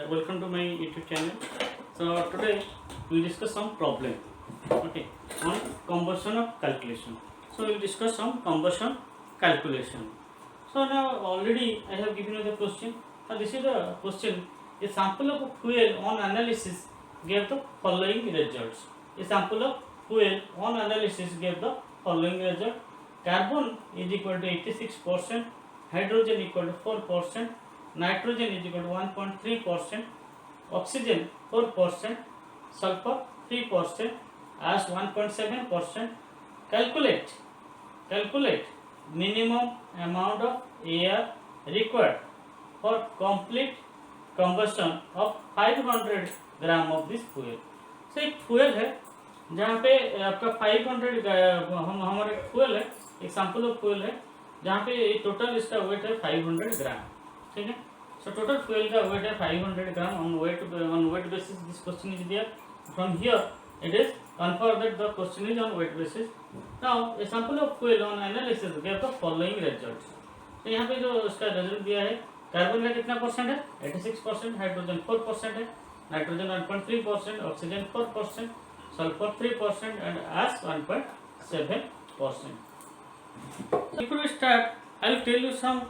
Welcome to my YouTube channel. So today we will discuss some problem. Okay, on conversion of calculation. So we will discuss some conversion calculation. So now already I have given you the question. Now this is the question. A sample of fuel on analysis gave the following results. A sample of fuel on analysis gave the following result. Carbon is equal to 86%, hydrogen equal to 4%, nitrogen is equal to 1.3%, oxygen 4%, sulfur 3%, as 1.7%. Calculate minimum amount of air required for complete combustion of 500 gram of this fuel. So एक fuel है जहाँ पे आपका 500 हमारे fuel है, एक sample of fuel है जहाँ पे टोटल इसका वेट है 500 ग्राम. ठीक है. सो टोटल फ्यूल का वेट है 500 gram. On weight basis this question is there. From here it is confirmed that the question is on weight basis. Now a sample of fuel on analysis gave the following results. तो यहाँ पे जो इसका result दिया है, carbon का कितना percent है 86%, हाइड्रोजन 4% है, nitrogen 1.3%, oxygen 4%, sulphur 3% and S 1.7%. So before we start, I will tell you some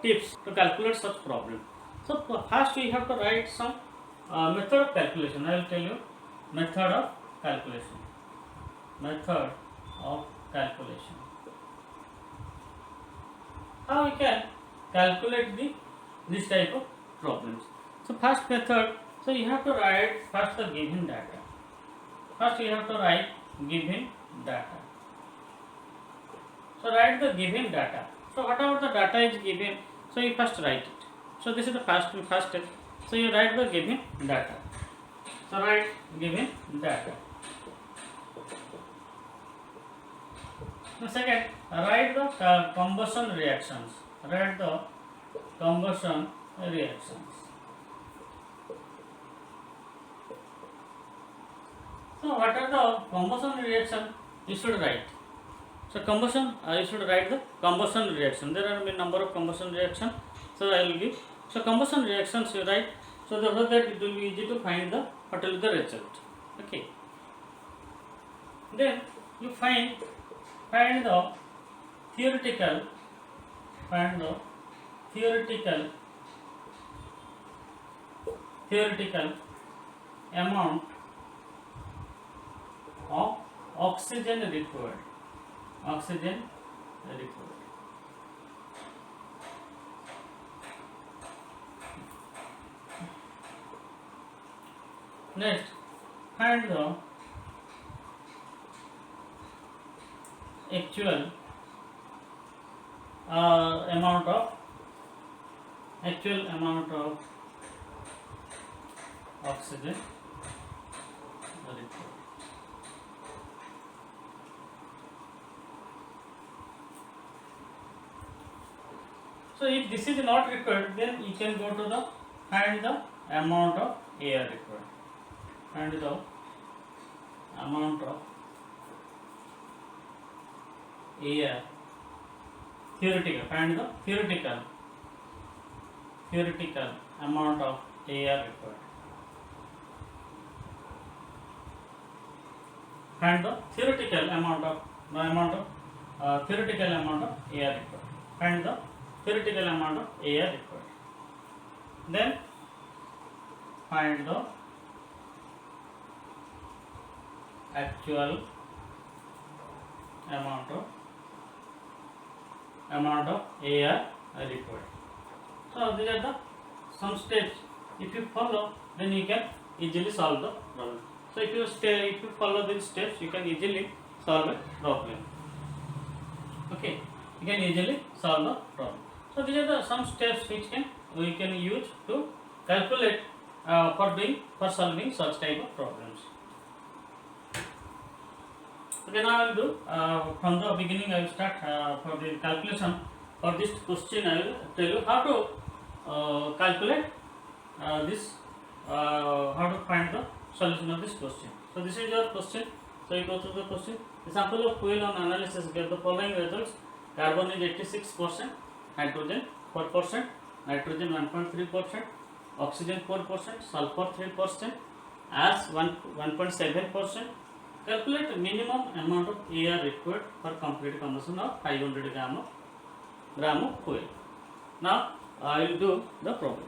tips to calculate such problem. So first we have to write some method of calculation. I will tell you method of calculation. How we can calculate this type of problems. So first method, so you have to write first the given data. First you have to write given data. So write the given data. So whatever the data is given, so you first write it. So this is the first step. So you write the given data. So write given data. Now second, write the combustion reactions. Write the combustion reactions. So what are the combustion reaction? You should write. So combustion, you should write the combustion reaction. There are a number of combustion reaction. So I will give. So combustion reactions you write. So that it will be easy to find the what will be the result. Okay. Then you find the theoretical amount of oxygen required. Next, find the actual amount of oxygen required. So if this is not required, then you can go to the find the amount of air required. Find the amount of air. Theoretical. Find the theoretical amount of air required. Find the theoretical amount of theoretical amount of air required. Find the theoretical amount of air required. Then find the actual amount of air required. So these are the some steps. If you follow, then you can easily solve the problem. So if you follow these steps, you can easily solve a problem. Okay, you can easily solve the problem. So these are the some steps which we can use to calculate for solving such type of problems. Okay, now I will do from the beginning. I will start for the calculation for this question. I will tell you how to calculate this, how to find the solution of this question. So this is your question. So you go through the question. The sample of fuel on analysis gave the following results. Carbon is 86%, hydrogen 4%, nitrogen 1.3%, oxygen 4%, sulfur 3%, ash 1.7%. Calculate minimum amount of air required for complete combustion of 500 gram of fuel. Now I will do the problem.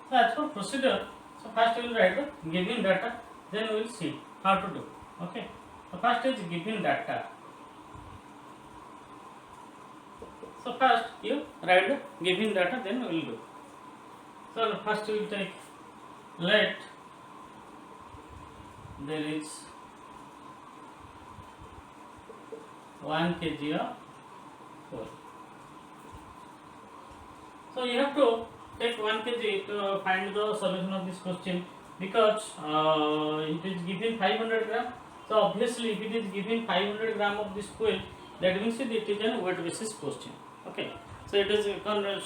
So as for procedure, so first we will write the given data, then we will see how to do. Okay. So first is given data. So first you write the given data, then we will do. So first we will take, let there is 1 kg of fuel. So you have to take 1 kg to find the solution of this question, because it is given 500 gram. So obviously if it is given 500 gram of this fuel, that means it is a weight basis question. Okay, so it is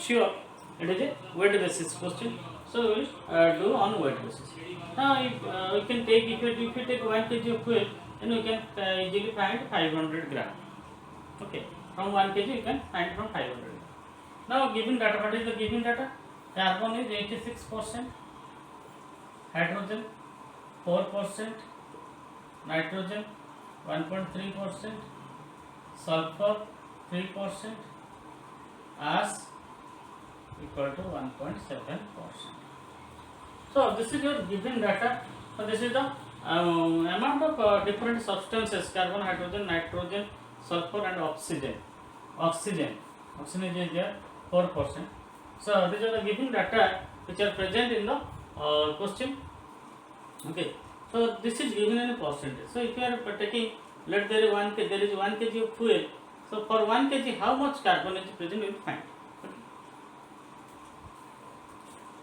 sure it is a weight basis question. So we will do on weight basis. Now if we can take, if you take 1 kg of fuel, then we can easily find 500 gram. Okay, from 1 kg you can find from 500. Now given data, what is the given data? Carbon is 86%, hydrogen 4%, nitrogen 1.3%, sulfur 3%, ash equal to 1.7%. So this is your given data. So this is the amount of different substances: carbon, hydrogen, nitrogen, sulfur and oxygen. Oxygen is there 4%. So these are the given data which are present in the question. Okay. So this is given in a percentage. So if you are taking, let there is 1 kg of fuel. So for 1 kg, how much carbon is present, you will find. Okay.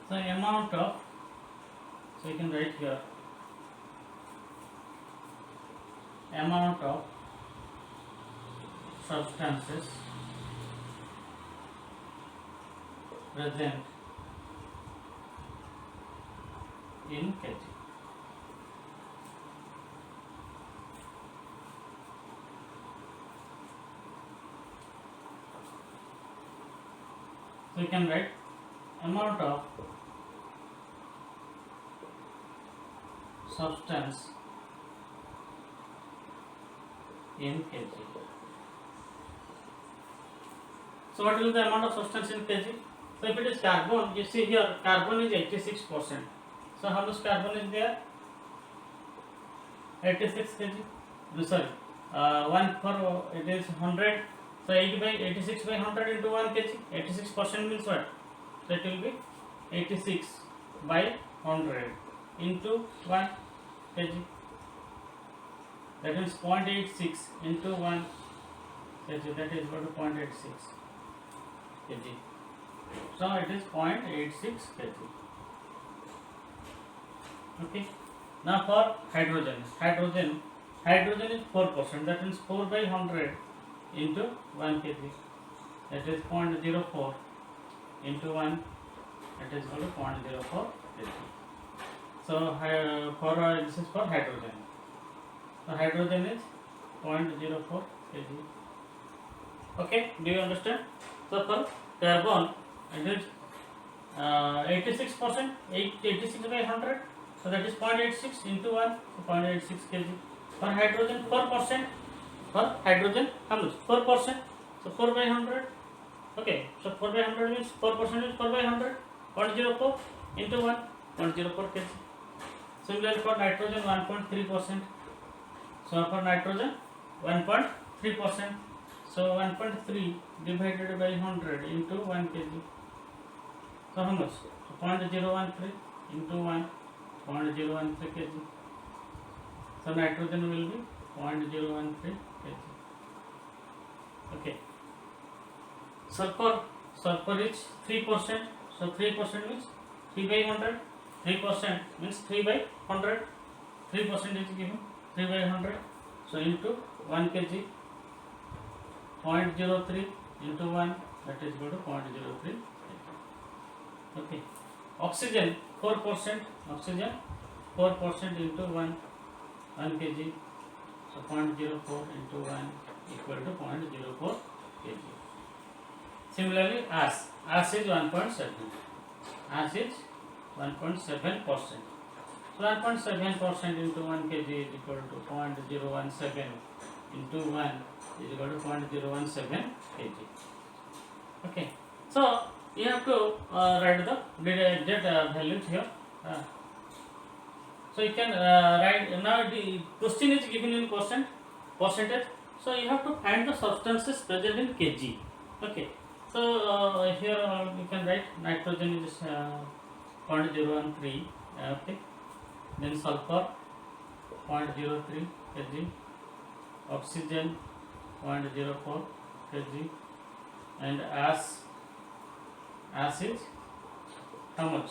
So amount of, so you can write here, amount of substances present in kg. So you can write amount of substance in kg. So what will be the amount of substance in kg? So if it is carbon, you see here carbon is 86%. So how much carbon is there? 86 kg. No, sorry, 1 for it is 100. So 86 by 100 into 1 kg. 86% means what? So it will be 86 by 100 into 1 kg. That means 0.86 into 1 kg. That is equal to 0.86 kg. So it is 0.86 kg. Okay. Now for hydrogen is 4%. That means 4 by 100 into 1 kg. That is 0.04 into 1. That is equal to 0.04 kg. So this is for hydrogen. So hydrogen is 0.04 kg. Okay, do you understand? So for carbon, it is 86%, 86 by 100. So that is 0.86 into 1, so 0.86 kg. For hydrogen, 4%. For hydrogen, how much? 4%. So 4 by 100. Okay, so 4 by 100 means 4% is 4 by 100. 0.04 into 1, 0.04 kg. Similarly for nitrogen, 1.3%. So for nitrogen, 1.3%. So 1.3 divided by 100 into 1 kg. So how much? So 0.013 into 1, 0.013 kg. So nitrogen will be 0.013 kg. Okay. Sulfur is 3%. So 3% means 3 by 100. 3% means 3 by 100. 3% is given, 3 by 100. So into 1 kg, 0.03 into 1, that is equal to 0.03 kg. Okay. Oxygen 4%. Oxygen 4% into 1 kg. So 0.04 into 1 equal to 0.04 kg. Similarly, ash is 1.7. Ash is 1.7%. So 1.7% into 1 kg is equal to 0.017 into 1 is equal to 0.017 kg. Okay. So you have to write the exact values here. So you can write now. The question is given in percentage. So you have to find the substances present in kg. Okay. So here you can write nitrogen is 0.013. Okay. Then sulfur 0.03 kg, oxygen 0.04 kg, and ash is how much?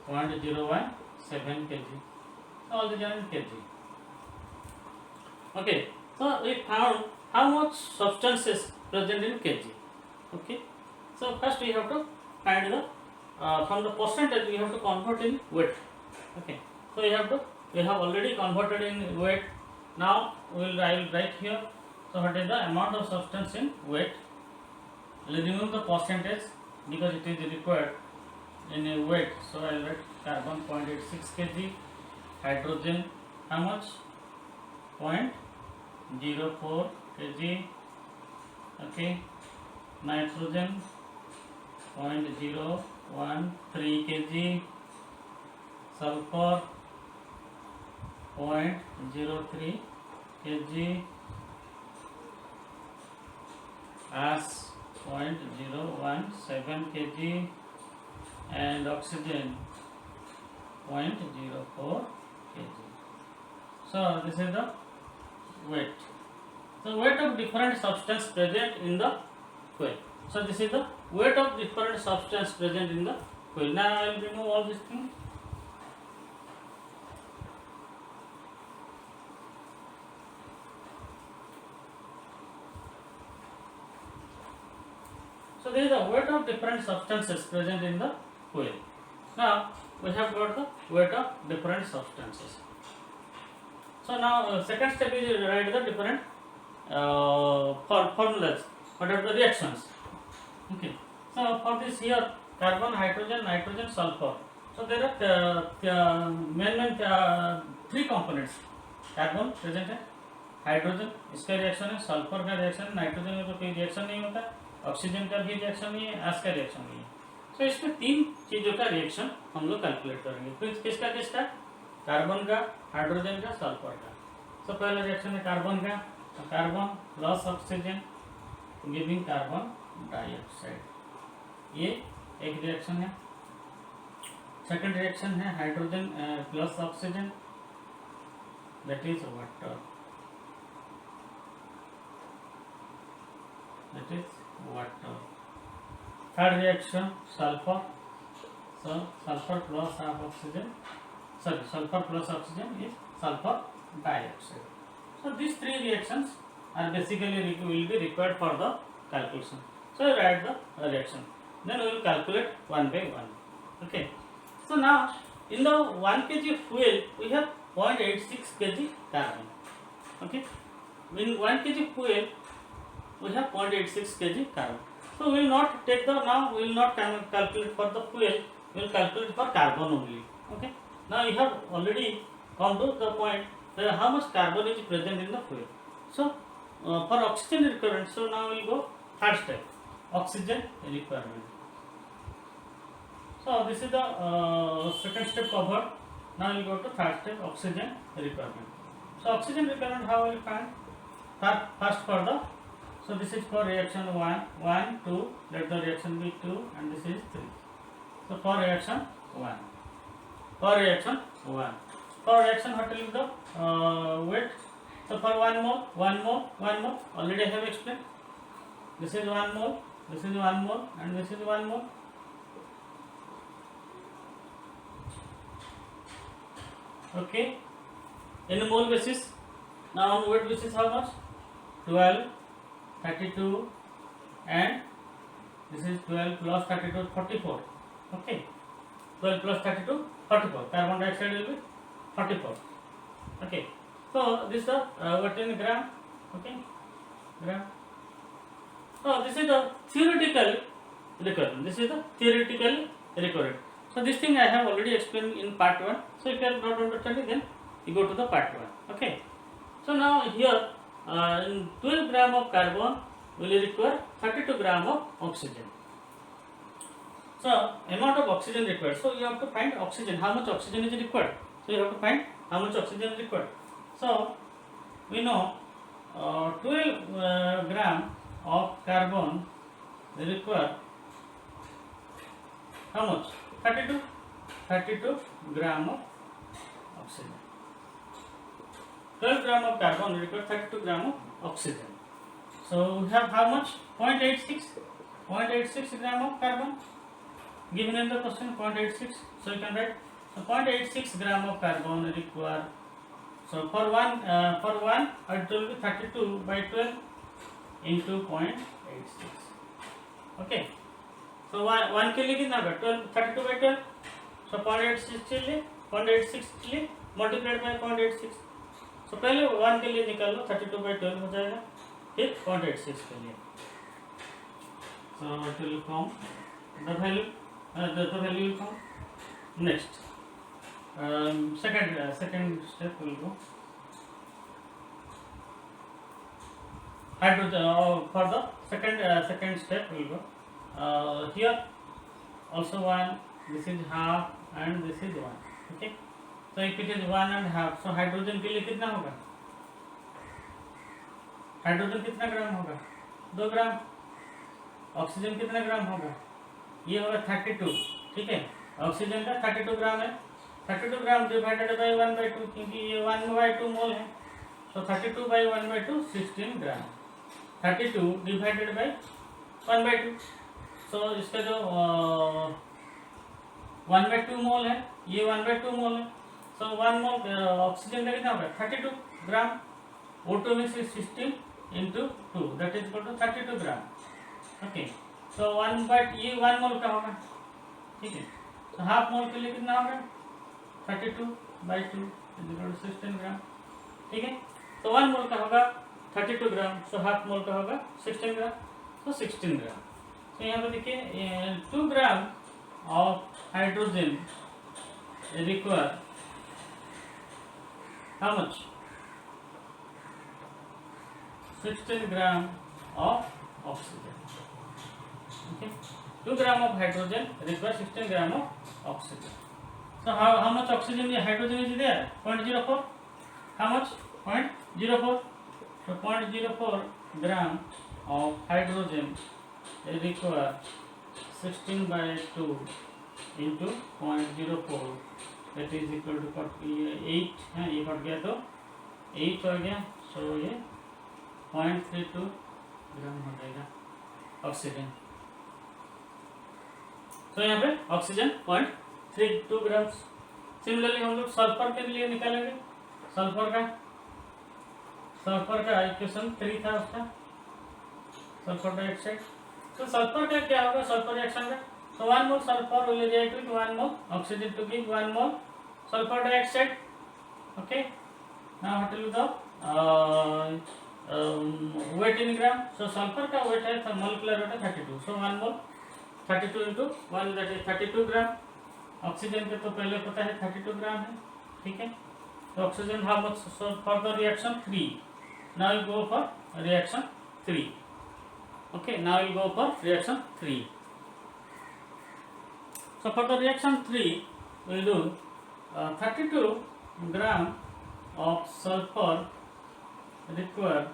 0.017 kg. All these are in kg. Okay, so we found how much substances present in kg. Okay, so first we have to find the from the percentage we have to convert in weight. Okay, so we have already converted in weight. Now I will write here. So what is the amount of substance in weight? I will remove the percentage because it is required in a weight. So I will write carbon 0.86 kg, hydrogen how much? 0.04 kg. Okay, nitrogen 0.013 kg, sulfur 0.03 kg, ash 0.017 kg, and oxygen 0.04 kg. So this is the weight. So weight of different substance present in the fuel. So this is the weight of different substance present in the fuel. Now I will remove all these things. So there is the weight of different substances present in the fuel. Now we have got the weight of different substances. So now second step is write the different formulas. What are the reactions? Okay. So for this here, carbon, hydrogen, nitrogen, sulfur. So there are main three components. Carbon present है, hydrogen इसका reaction है, sulphur का reaction है, nitrogen में तो कोई reaction नहीं होता, ऑक्सीजन का भी रिएक्शन नहीं है, आश का रिएक्शन नहीं है. तो इसमें तीन चीज़ों का रिएक्शन हम लोग कैलकुलेट करेंगे. फिर किसका कार्बन का, हाइड्रोजन का, सल्फर का. तो पहला रिएक्शन है कार्बन का. Carbon plus oxygen giving carbon dioxide, ये एक रिएक्शन है. सेकंड रिएक्शन है hydrogen plus oxygen, that is water. Third reaction sulfur. So sulfur plus oxygen. Sulfur plus oxygen is sulfur dioxide. So these three reactions are basically will be required for the calculation. So write the reaction. Then we will calculate one by one. Okay. So now in the 1 kg fuel we have 0.86 kg carbon. Okay. In 1 kg fuel we have 0.86 kg carbon. So we will not take the, now we will not calculate for the fuel, we will calculate for carbon only. Okay. Now you have already come to the point that how much carbon is present in the fuel. So for oxygen requirement, so now we will go third step, oxygen requirement. So this is the second step covered. Now we will go to third step, oxygen requirement. So oxygen requirement, how we will find? First for the, so this is for reaction 1, 2, let the reaction be 2, and this is 3. So for reaction 1, what will be the weight? So for 1 mole, already I have explained. This is 1 mole, this is 1 mole, and this is 1 mole. Okay, in a mole basis. Now on weight basis how much? 12, 32, and this is 12 plus 32, 44. Okay, 12 plus 32, 44. Carbon dioxide will be 44. Okay, so this is the what in gram. Okay, gram. So this is the theoretical requirement. This is the theoretical requirement. So this thing I have already explained in part 1. So if you are not understanding, then you go to the part 1. Okay. So now here in 12 gram of carbon will require 32 gram of oxygen. So amount of oxygen required. So you have to find oxygen. How much oxygen is required? So you have to find how much oxygen is required. So we know 12 gram of carbon require how much? 32 gram of oxygen. 12 gram of carbon require 32 gram of oxygen. So we have how much? 0.86 gram of carbon given in the question, 0.86. So you can write, so 0.86 gram of carbon require. So for one it will be 32 by 12 into 0.86. Okay. So 1 के लिए कितना होगा? 32 by 12. So 0.86 के लिए 0.86 के लिए multiplied by 0.86. So पहले 1 के लिए निकाल लो, 32 by 12 हो जाएगा, फिर 0.86 के लिए. So it will come the value will come next. Second step will go hydrogen. For the second step will go here also 1. This is half and this is 1. Okay. So if it is 1 and half, so hydrogen के लिए कितना होगा? Hydrogen कितना ग्राम होगा? 2 ग्राम. Oxygen कितना ग्राम होगा? ये होगा 32. ठीक है, ऑक्सीजन का 32 ग्राम है. 32 ग्राम डिवाइडेड बाई 1/2, क्योंकि ये 1/2 मोल है. सो 32 बाई 1/2 16 ग्राम. 32 divided by 1/2. सो इसका जो 1/2 मोल है, ये 1/2 मोल है. सो 1 मोल ऑक्सीजन का कितना होगा? 32 ग्राम. O2 में से 16 into 2, that is equal to 32 gram. Okay. So 1 mole का होगा. ठीक है. तो हाफ मोल के लिए कितना होगा? 32 by 2 is equal to 16 ग्राम. ठीक है. तो 1 मोल का होगा 32 ग्राम. सो हाफ मोल का होगा 16 ग्राम. तो 16 ग्राम. तो यहाँ पे देखिए 2 gram of hydrogen require how much? 16 gram of oxygen. Okay, 2 gram of hydrogen requires 16 gram of oxygen. So how much oxygen hydrogen is there? 0.04. How much? 0.04. So 0.04 gram of hydrogen require 16 by 2 into 0.04. That is equal to 8 है, ये cut गया तो 8 हो गया. सो ये 0.32 ग्राम हो जाएगा oxygen. तो यहाँ पे ऑक्सीजन 0.32 ग्राम. सिमिलरली हम लोग सल्फर के लिए निकालेंगे. सल्फर का इक्वेशन 3 था उसका, सल्फर डाइऑक्साइड. तो सल्फर का क्या होगा? सल्फर रिएक्शन का, so 1 mole sulfur will react with 1 mole oxygen to give 1 mole sulfur dioxide. Okay, now what will be the weight in gram? So sulfur का weight है, molecular weight है 32. So 1 mole 32 into 1, that is 32 gram. Oxygen के तो पहले पता है 32 ग्राम है. ठीक है. तो oxygen how much? So for the reaction 3. Now you go for reaction 3. Okay, now you go for reaction 3. So for the reaction 3, we will do 32 gram of sulfur require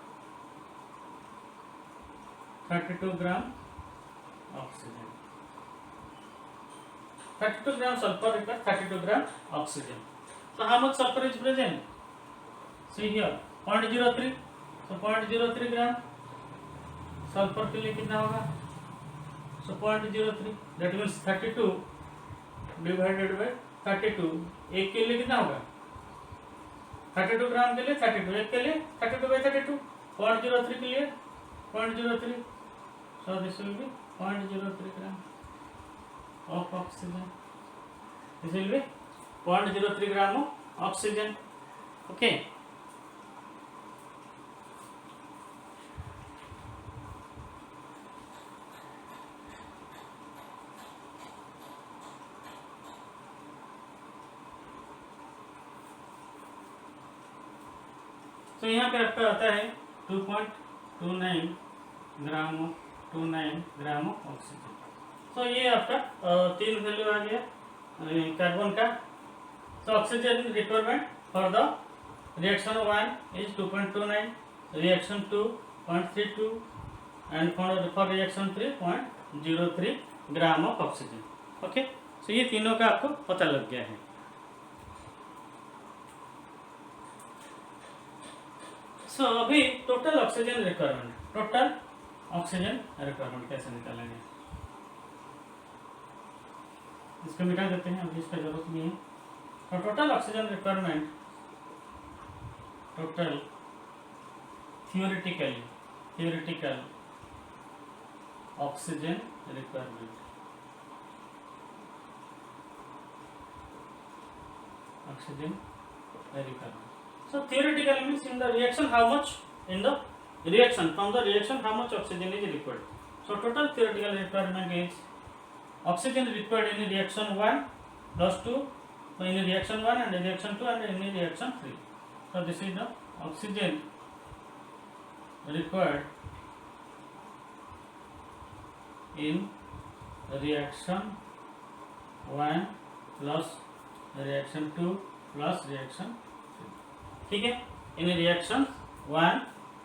32 gram oxygen. 32 gram sulfur require 32 gram oxygen. So how much sulfur is present? See here 0.03. So 0.03 gram sulfur के लिए कितना होगा? So 0.03, that means 32 divided by 32. एक के लिए कितना होगा? 32 ग्राम के लिए 32, एक के लिए 32 by 32. 0.03 के लिए 0.03. So this will be 0.03 gram of oxygen. This will be 0.03 gram of oxygen. Okay. तो यहाँ पे आपका आता है 2.29 ग्राम ऑफ ऑक्सीजन. तो ये आपका 3 वैल्यू आ गया कार्बन का. So oxygen requirement for the reaction 1 is 2.29, reaction 2 0.32 and for reaction 3 0.03 gram of oxygen. Okay. So ये तीनों का आपको पता लग गया है. सो अभी टोटल ऑक्सीजन रिक्वायरमेंट कैसे निकालेंगे, इसको मिटा देते हैं, अभी इसका जरूरत नहीं है. तो total oxygen requirement, total theoretical oxygen requirement, So theoretical means in the reaction how much in the reaction, from the reaction how much oxygen is required. So total theoretical requirement is oxygen required in reaction 1 plus 2, in reaction 1 and reaction 2 and in reaction 3. So this is the oxygen required in reaction 1 plus reaction 2 plus reaction 3. ठीक है. In reaction 1,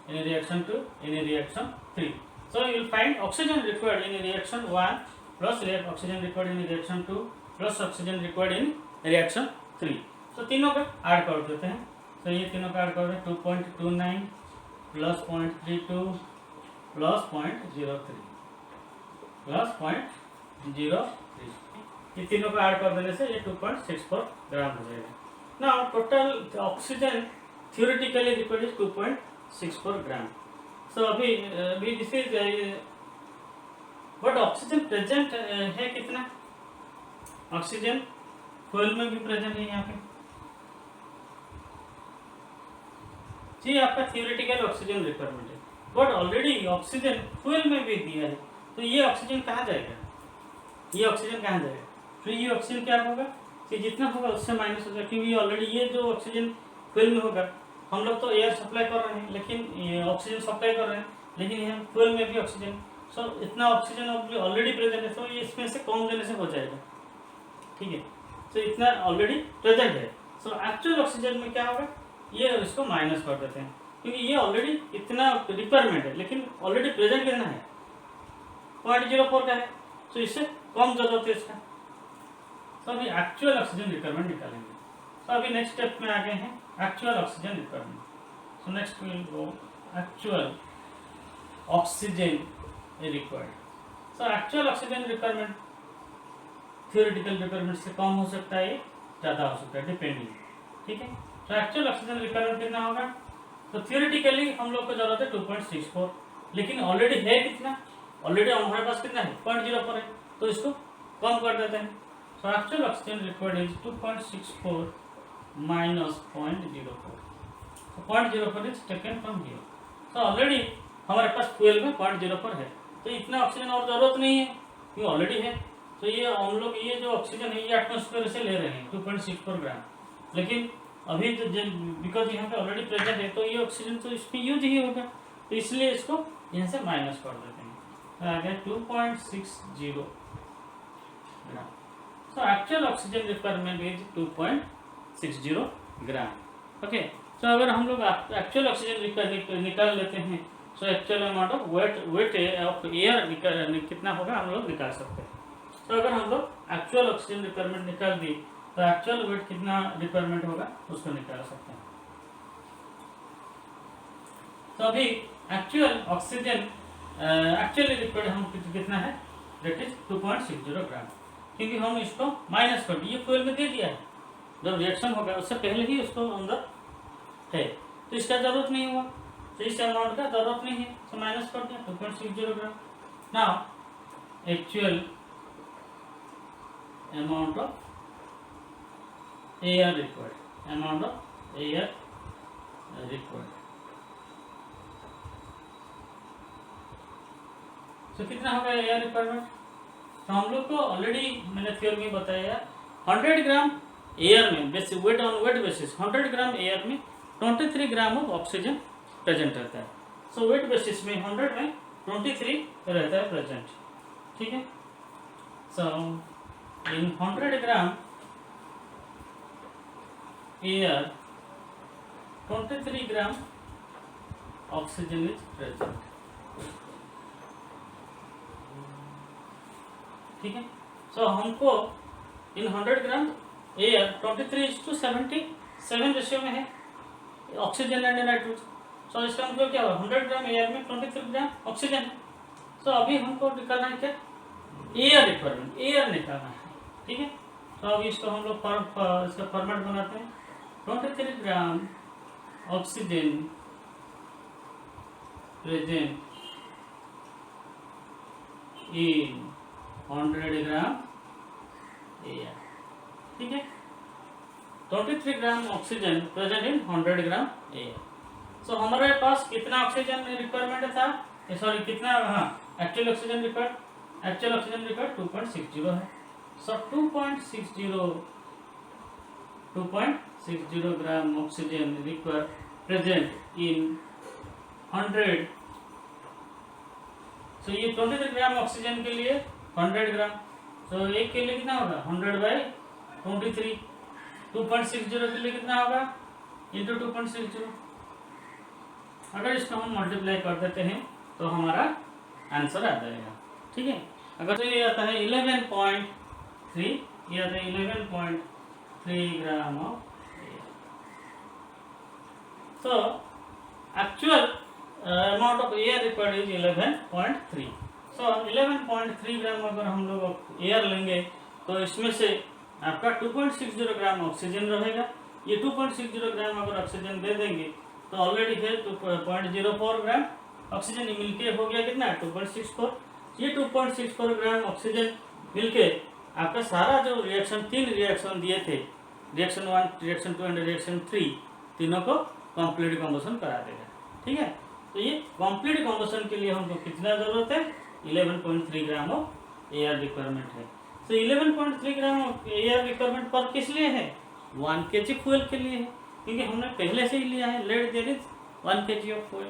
in reaction 2, in reaction 3. So you will find oxygen required in reaction 1 plus oxygen required in reaction 2 plus oxygen required in reaction 3. So तीनों का add कर देते हैं. तो ये तीनों का ऐड कर दें 2.29 plus 0.32 plus 0.03 plus 0.03. ये तीनों का ऐड कर देने से ये 2.64 ग्राम हो जाएगा. Now total oxygen theoretically required is 2.64 gram. So अभी this is but oxygen present है कितना? ऑक्सीजन फ्यूल में भी प्रेजेंट है यहाँ पे. जी आपका थियोरेटिकल ऑक्सीजन रिक्वायरमेंट है, बट ऑलरेडी ऑक्सीजन फ्यूल में भी दिया है. तो ये ऑक्सीजन कहाँ जाएगा? ये ऑक्सीजन कहाँ जाएगा? फिर ये ऑक्सीजन क्या होगा कि जितना होगा उससे माइनस होगा, क्योंकि ऑलरेडी ये जो ऑक्सीजन फ्यूल में होगा, हम लोग तो एयर सप्लाई कर रहे हैं लेकिन ऑक्सीजन सप्लाई कर रहे हैं, लेकिन यहाँ फ्यूल में भी ऑक्सीजन. सो इतना ऑक्सीजन ऑलरेडी प्रेजेंट है, तो ये इसमें से कम देने से हो जाएगा. ठीक है. तो इतना ऑलरेडी प्रेजेंट है. सो एक्चुअल ऑक्सीजन में क्या होगा, ये इसको माइनस कर देते हैं, क्योंकि ये ऑलरेडी इतना रिक्वायरमेंट है लेकिन ऑलरेडी प्रेजेंट कितना है 0.04 का है, तो इससे कम जरूरत है इसका. तो अभी एक्चुअल ऑक्सीजन रिक्वायरमेंट निकालेंगे. तो अभी नेक्स्ट स्टेप में आ गए हैं actual oxygen requirement. So next will go actual oxygen required. So actual oxygen requirement theoretical requirement से कम हो सकता है, ज़्यादा हो सकता है, डिपेंडिंग. ठीक है. तो एक्चुअल ऑक्सीजन रिक्वायरमेंट कितना होगा? तो थियोरेटिकली हम लोग को जरूरत है 2.64, लेकिन ऑलरेडी है कितना? ऑलरेडी हमारे पास कितना है 0.04 है, तो इसको कम कर देते हैं. So actual oxygen required is 2.64 minus 0.04. So 0.04 is taken from here. So already हमारे पास फ्यूल में 0.04 है, तो इतना ऑक्सीजन और जरूरत नहीं है, क्योंकि ऑलरेडी है. तो ये हम लोग ये जो ऑक्सीजन है ये एटमॉस्फेयर से ले रहे हैं 2.64 ग्राम, लेकिन अभी तो बिकॉज यहाँ पे ऑलरेडी प्रेजेंट है, तो ये ऑक्सीजन तो इसमें यूज ही होगा, तो इसलिए इसको यहाँ से माइनस कर देते हैं. तो आ गया 2.60 gram. So actual oxygen requirement is 2.60 gram. Okay. तो अगर हम लोग एक्चुअल ऑक्सीजन निकाल लेते हैं, so actual amount of weight of air कितना होगा हम लोग निकाल सकते हैं. तो अगर हम लोग एक्चुअल ऑक्सीजन रिक्वायरमेंट निकाल दी, तो एक्चुअल वेट कितना रिक्वायरमेंट होगा उसको निकाल सकते हैं. तो अभी एक्चुअल ऑक्सीजन एक्चुअली रिक्वायर्ड हम कितना है, दैट इज 2.60 ग्राम, क्योंकि हम इसको माइनस कर दिए, फ्यूल में दे दिया है. जब रिएक्शन होगा उससे पहले ही उसको अंदर है, तो इसका जरूरत नहीं हुआ, तो इस अमाउंट का जरूरत नहीं है, तो माइनस कर दिया 2.60 gram. Now actual amount of air required. amount of air required. तो कितना होगा एयर रिक्वायरमेंट? तो हम लोग को ऑलरेडी मैंने थ्योरी में बताया 100 ग्राम एयर में basis weight on weight basis 100 gram air में 23 ग्राम ऑफ ऑक्सीजन प्रेजेंट रहता है. सो वेट बेसिस में 100 में 23 रहता है प्रेजेंट. ठीक है. So in 100 gram air 23 gram oxygen is present. ठीक है. सो हमको इन 100 ग्राम एयर 23:77 रेशियो में है ऑक्सीजन एंड नाइट्रोजन. सो इसका मतलब क्या हुआ? 100 ग्राम एयर में 23 ग्राम ऑक्सीजन है. सो अभी हमको निकालना है क्या? एयर रिक्वायरमेंट, एयर निकालना है. ठीक है. तो अभी इसको हम लोग इसका फॉर्मेट बनाते हैं. 23 gram oxygen present in 100 gram air. ठीक है. 23 gram oxygen present in 100 gram air. So हमारे पास कितना ऑक्सीजन रिक्वायरमेंट था? सॉरी कितना, हाँ, एक्चुअल ऑक्सीजन रिक्वायर्ड 2.60 है. सो 2.60 gram oxygen required present in 100. सो ये 23 ग्राम ऑक्सीजन के लिए 100 ग्राम. तो एक के लिए कितना होगा? 100/23. 2.60 के लिए कितना होगा? इंटू 2.60. अगर इसको हम मल्टीप्लाई कर देते हैं तो हमारा आंसर आ जाएगा. ठीक है. अगर तो ये आता है 11.3, ये आता है 11.3 ग्राम ऑफ एयर. तो actual amount of air required is 11.3. सो 11.3 ग्राम अगर हम लोग एयर लेंगे तो इसमें से आपका 2.60 ग्राम ऑक्सीजन रहेगा. ये 2.60 ग्राम अगर ऑक्सीजन दे देंगे तो ऑलरेडी है 2.04 ग्राम ऑक्सीजन मिलके हो गया कितना? 2.64. ये 2.64 ग्राम ऑक्सीजन मिलके आपका सारा जो रिएक्शन, 3 रिएक्शन दिए थे, रिएक्शन 1, रिएक्शन 2 एंड रिएक्शन 3, तीनों को कंप्लीट कम्बशन करा देगा. ठीक है. तो ये कंप्लीट कम्बशन के लिए हमको कितना जरूरत है? 11.3 ग्राम ऑफ एयर रिक्वायरमेंट है. तो 11.3 ग्राम ऑफ एयर रिक्वायरमेंट पर किस लिए है? 1 kg फ्यूल के लिए है, क्योंकि हमने पहले से ही लिया है. Let there is 1 kg of fuel.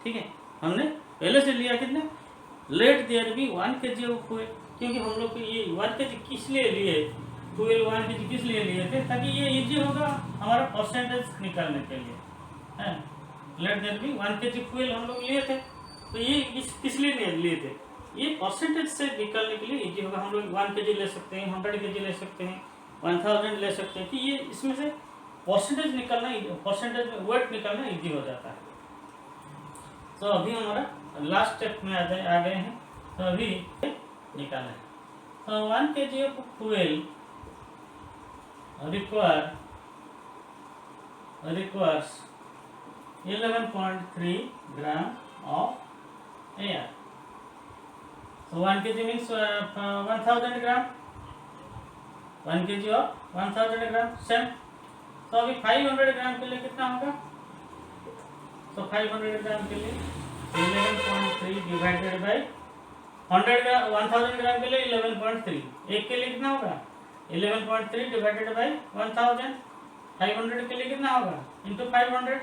ठीक है. हमने पहले से लिया कितना? Let there be 1 kg of fuel. क्योंकि हम लोग ये 1 kg किस लिए लिए? फ्यूल 1 kg किस लिए लिए थे? ताकि ये इजी होगा हमारा परसेंटेज निकालने के लिए. है. Let there be 1 kg fuel हम लोग लिए थे. तो ये किस लिए लिए थे? ये परसेंटेज से निकालने के लिए इजी होगा. हम लोग 1 kg ले सकते हैं, 100 kg ले सकते हैं, 1000 ले सकते हैं, कि ये इसमें से परसेंटेज निकालना, परसेंटेज में वेट निकालना इजी हो जाता है. तो अभी हमारा लास्ट स्टेप में आ गए हैं. तो अभी निकालना है. तो 1 kg of fuel requires 11.3 gram of air. So 1 kg means 1000 gram. 1 kg of 1000 gram same. तो अभी 500 ग्राम के लिए कितना होगा? तो 500 ग्राम के लिए 11.3 डिवाइडेड बाई 100 ग्राम, 1000 ग्राम के लिए 11.3. एक के लिए कितना होगा? 11.3 डिवाइडेड बाई 1000. 500 के लिए कितना होगा? इंटू 500.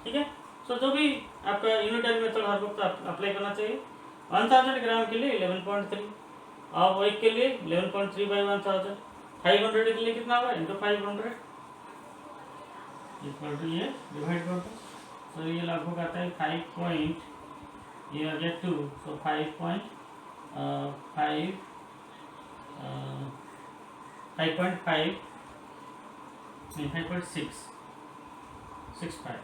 ठीक है. सो जो भी आपका यूनिटरी मेथड हर वक्त अप्लाई करना चाहिए. 1000 ग्राम के लिए 11.3 और एक के लिए 11.3 बाई 1000. 500 के लिए कितना होगा? इंटू 500 इक्वल टू ये डिवाइड कर दो. तो ये लगभग आता है 5. ये आ गया 2. सो 5.5 नहीं 5.665.